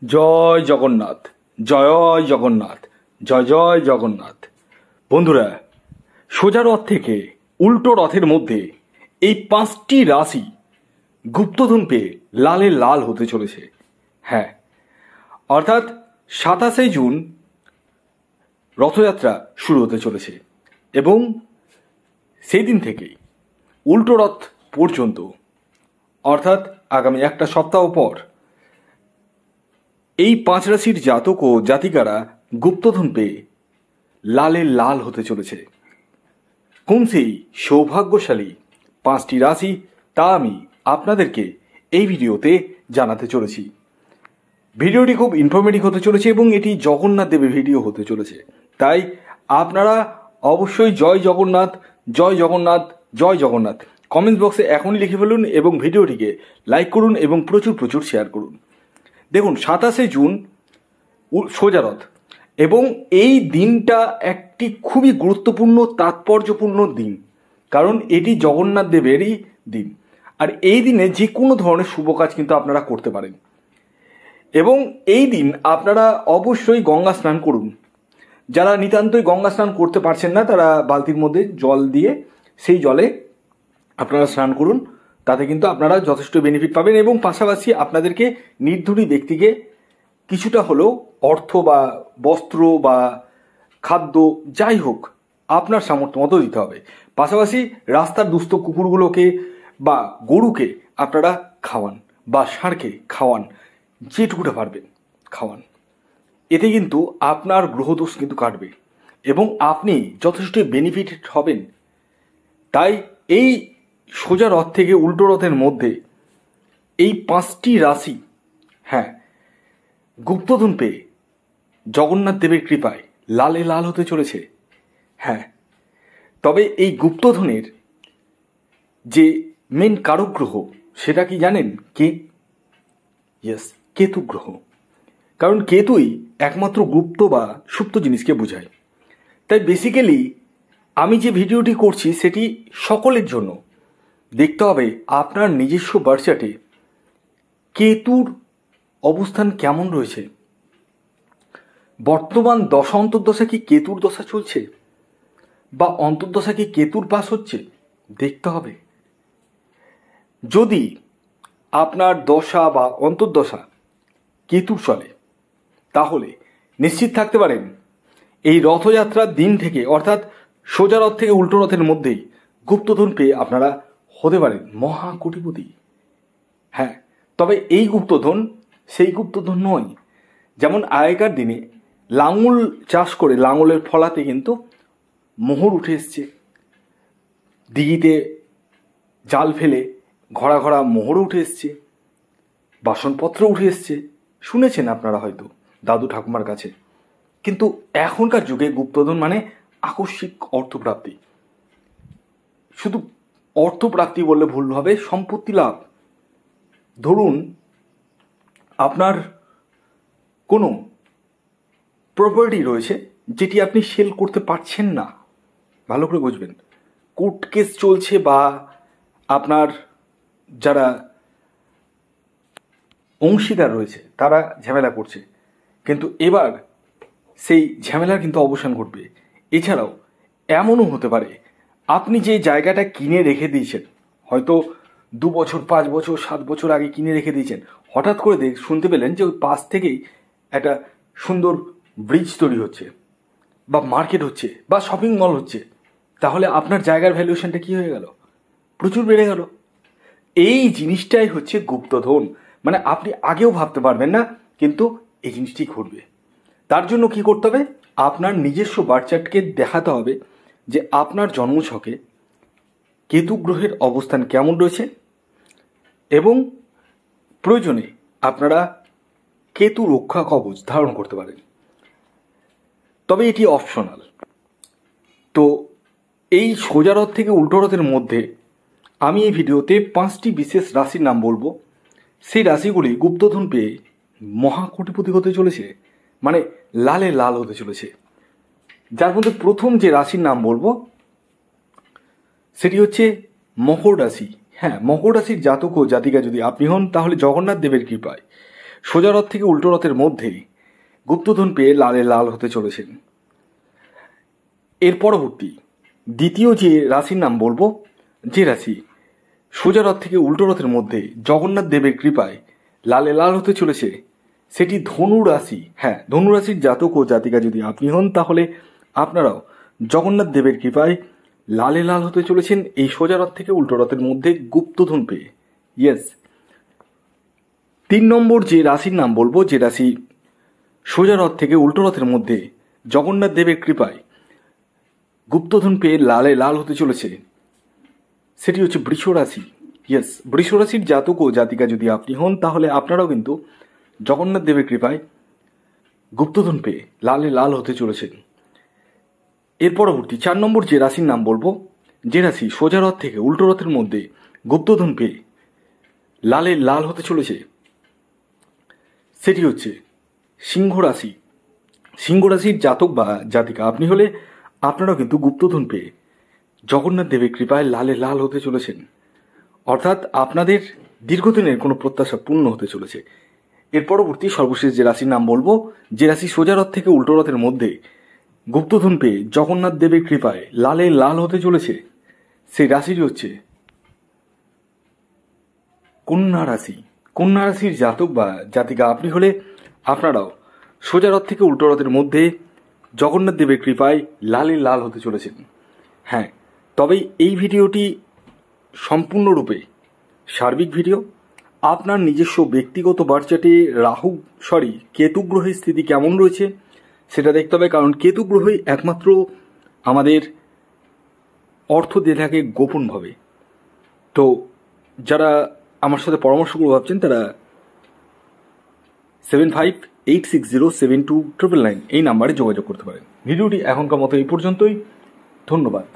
জয় জগন্নাথ, জয় জগন্নাথ, জয় জয় জগন্নাথ। বন্ধুরা, সোজা রথ থেকে উল্টো রথের মধ্যে এই 5টি রাশি গুপ্তধন পেয়ে লালে লাল হতে চলেছে। হ্যাঁ, অর্থাৎ 27শে জুন রথযাত্রা শুরু হতে চলেছে এবং সেই দিন থেকেই উল্টো রথ পর্যন্ত, অর্থাৎ আগামী একটা সপ্তাহ পর, এই 5 রাশির জাতক ও জাতিকারা গুপ্তধন পেয়ে লালে লাল হতে চলেছে। কোন সেই সৌভাগ্যশালী 5টি রাশি তা আমি আপনাদেরকে এই ভিডিওতে জানাতে চলেছি। ভিডিওটি খুব ইনফরমেটিভ হতে চলেছে এবং এটি জগন্নাথ দেবের ভিডিও হতে চলেছে, তাই আপনারা অবশ্যই জয় জগন্নাথ, জয় জগন্নাথ, জয় জগন্নাথ কমেন্টস বক্সে এখনই লিখে ফেলুন এবং ভিডিওটিকে লাইক করুন এবং প্রচুর প্রচুর শেয়ার করুন। দেখুন, 27শে জুন সোজা রথ এবং এই দিনটা একটি খুবই গুরুত্বপূর্ণ তাৎপর্যপূর্ণ দিন, কারণ এটি জগন্নাথ দেবেরই দিন। আর এই দিনে যে কোনো ধরনের শুভ কাজ কিন্তু আপনারা করতে পারেন এবং এই দিন আপনারা অবশ্যই গঙ্গা স্নান করুন। যারা নিতান্তই গঙ্গা স্নান করতে পারছেন না, তারা বালতির মধ্যে জল দিয়ে সেই জলে আপনারা স্নান করুন, তাতে কিন্তু আপনারা যথেষ্ট বেনিফিট পাবেন এবং পাশাপাশি আপনাদেরকে নির্ধনী ব্যক্তিকে কিছুটা হলেও অর্থ বা বস্ত্র বা খাদ্য যাই হোক আপনার সামর্থ্য মতো দিতে হবে। পাশাপাশি রাস্তার দুস্থ কুকুরগুলোকে বা গরুকে আপনারা খাওয়ান বা ষাঁড়কে খাওয়ান, যেটুকুটা পারবেন খাওয়ান। এতে কিন্তু আপনার গ্রহদোষ কিন্তু কাটবে এবং আপনি যথেষ্ট বেনিফিটেড হবেন। তাই এই সোজা রথ থেকে উল্টো রথের মধ্যে এই 5টি রাশি, হ্যাঁ, গুপ্তধন পেয়ে জগন্নাথ দেবের কৃপায় লালে লাল হতে চলেছে। হ্যাঁ, তবে এই গুপ্তধনের যে মেন কারক গ্রহ সেটা কি জানেন? কেতু গ্রহ। কারণ কেতুই একমাত্র গুপ্ত বা সুপ্ত জিনিসকে বোঝায়। তাই বেসিক্যালি আমি যে ভিডিওটি করছি সেটি সকলের জন্য। দেখতে হবে আপনার নিজস্ব বার্থ চার্টে কেতুর অবস্থান কেমন রয়েছে, বর্তমান দশা অন্তর্দশা কি কেতুর দশা চলছে বা অন্তর্দশা কি কেতুর পাস হচ্ছে, দেখতে হবে। যদি আপনার দশা বা অন্তর্দশা কেতুর চলে, তাহলে নিশ্চিত থাকতে পারেন এই রথযাত্রার দিন থেকে, অর্থাৎ সোজা রথ থেকে উল্টো রথের মধ্যেই গুপ্তধন পেয়ে আপনারা হতে পারেন মহা কোটিপতি। হ্যাঁ, তবে এই গুপ্তধন সেই গুপ্তধন নয় যেমন আগেকার দিনে লাঙল চাষ করে লাঙলের ফলাতে কিন্তু মোহর উঠে এসছে, দিঘিতে জাল ফেলে ঘড়া ঘড়া মোহর উঠে এসছে, বাসনপত্র উঠে এসছে, শুনেছেন আপনারা হয়তো দাদু ঠাকুমার কাছে। কিন্তু এখনকার যুগে গুপ্তধন মানে আকস্মিক অর্থপ্রাপ্তি। শুধু অর্থপ্রাপ্তি বললে ভুল হবে, সম্পত্তি লাভ। ধরুন আপনার কোনো প্রপার্টি রয়েছে যেটি আপনি সেল করতে পারছেন না, ভালো করে বুঝবেন, কোর্ট কেস চলছে বা আপনার যারা অংশীদার রয়েছে তারা ঝামেলা করছে, কিন্তু এবার সেই ঝামেলার কিন্তু অবসান ঘটবে। এছাড়াও এমনও হতে পারে আপনি যে জায়গাটা কিনে রেখে দিয়েছেন, হয়তো 2 বছর 5 বছর 7 বছর আগে কিনে রেখে দিয়েছেন, হঠাৎ করে শুনতে পেলেন যে ওই পাশ থেকেই একটা সুন্দর ব্রিজ তৈরি হচ্ছে বা মার্কেট হচ্ছে বা শপিং মল হচ্ছে, তাহলে আপনার জায়গার ভ্যালুয়েশনটা কী হয়ে গেল? প্রচুর বেড়ে গেল। এই জিনিসটাই হচ্ছে গুপ্তধন, মানে আপনি আগেও ভাবতে পারবেন না, কিন্তু এই জিনিসটি ঘটবে। তার জন্য কি করতে হবে? আপনার নিজস্ব বার্থ চার্টকে দেখাতে হবে যে আপনার জন্মছকে কেতু গ্রহের অবস্থান কেমন রয়েছে এবং প্রয়োজনে আপনারা কেতু রক্ষা কবচ ধারণ করতে পারেন, তবে এটি অপশনাল। তো এই সোজা রথ থেকে উল্টো রথের মধ্যে আমি এই ভিডিওতে 5টি বিশেষ রাশির নাম বলবো। সেই রাশিগুলি গুপ্তধন পেয়ে মহা কোটিপতি হতে চলেছে, মানে লালে লাল হতে চলেছে। যার মধ্যে প্রথম যে রাশির নাম বলবো সেটি হচ্ছে মকর রাশি। হ্যাঁ, মকর রাশির জাতক ও জাতিকা যদি আপনি হন, তাহলে জগন্নাথ দেবের কৃপায় সোজা রথ থেকে উল্টো রথের মধ্যে গুপ্তধন পেয়ে লালে লাল হতে চলেছেন। এর পরবর্তী দ্বিতীয় যে রাশির নাম বলবো, যে রাশি সোজা রথ থেকে উল্টো রথের মধ্যে জগন্নাথ দেবের কৃপায় লালে লাল হতে চলেছে, সেটি ধনু রাশি। হ্যাঁ, ধনু রাশির জাতক ও জাতিকা যদি আপনি হন, তাহলে আপনারাও জগন্নাথ দেবের কৃপায় লালে লাল হতে চলেছেন এই সোজা রথ থেকে উল্টো রথের মধ্যে গুপ্তধন পেয়ে। ইয়েস। 3 নম্বর যে রাশির নাম বলবো, যে রাশি সোজা রথ থেকে উল্টো রথের মধ্যে জগন্নাথ দেবের কৃপায় গুপ্তধন পেয়ে লালে লাল হতে চলেছে, সেটি হচ্ছে বৃষ রাশি। ইয়েস, বৃষ রাশির জাতক ও জাতিকা যদি আপনি হন, তাহলে আপনারাও কিন্তু জগন্নাথ দেবের কৃপায় গুপ্তধন পেয়ে লালে লাল হতে চলেছেন। এর পরবর্তী 4 নম্বর যে রাশির নাম বলবো, যে রাশি সোজা রথ থেকে উল্টো রথের মধ্যে গুপ্তধন পেয়ে লালে লাল হতে চলেছে, সেটি হচ্ছে সিংহ রাশি। সিংহ রাশির জাতক বা জাতিকা আপনি হলে আপনারাও কিন্তু গুপ্তধন পেয়ে জগন্নাথ দেবের কৃপায় লালে লাল হতে চলেছেন, অর্থাৎ আপনাদের দীর্ঘদিনের কোনো প্রত্যাশা পূর্ণ হতে চলেছে। এর পরবর্তী সর্বশেষ যে রাশির নাম বলবো, যে রাশি সোজা রথ থেকে উল্টো রথের মধ্যে গুপ্তধন পেয়ে জগন্নাথ দেবের কৃপায় লালে লাল হতে চলেছে, সেই রাশিটি হচ্ছে কন্যা রাশি। কন্যা রাশির জাতক বা জাতিকা আপনি হলে আপনারাও সোজা রথ থেকে উল্টো রথের মধ্যে জগন্নাথ দেবের কৃপায় লালে লাল হতে চলেছেন। হ্যাঁ, তবে এই ভিডিওটি সম্পূর্ণরূপে সার্বিক ভিডিও। আপনার নিজস্ব ব্যক্তিগত বার্চাটে কেতু গ্রহের স্থিতি কেমন রয়েছে সেটা দেখতে হবে, কারণ কেতু গ্রহই একমাত্র আমাদের অর্থ দিয়ে থাকে গোপনভাবে। তো যারা আমার সাথে পরামর্শ করে ভাবছেন, তারা 7586072999 এই নাম্বারে যোগাযোগ করতে পারেন। ভিডিওটি এখনকার মতো এই পর্যন্তই। ধন্যবাদ।